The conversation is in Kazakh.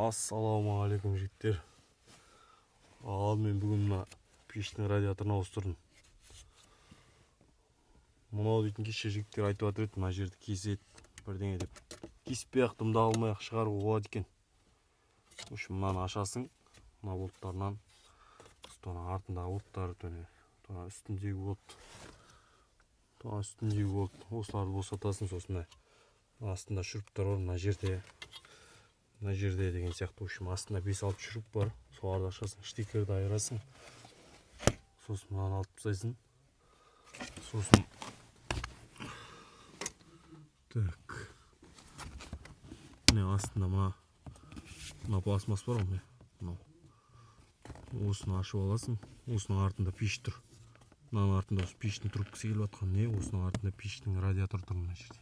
Ассалаумағалейкум жігіттер. Мен бүгін мына пештің радиаторын ауыстырдым. Мынау дейтін кеше жігіттер айтып жатыр еді, мына жерді кеседі бірдеңе деп. Кеспей-ақ дымда алмай-ақ шығаруға болады екен. Мынаны ашасың, мына болттарынан. Артындағы болттары үстіндегі болт. Үстіндегі болт. Осыларды босатасың, сосын астында шуруптар бар, мына жерде деген сияқты. Астында 5-6 шуруп бар. Соларды ашасың, штекерді айырасың. Сосын мынаны алып тастайсың. Сосын астында мына пластмасс бар ғой, осыны ашып аласың. Осының артында пеш тұр. Мынаның артында осы пештің трубкасы келіп жатқан. Осының артында пештің радиаторы тұр мына жерде.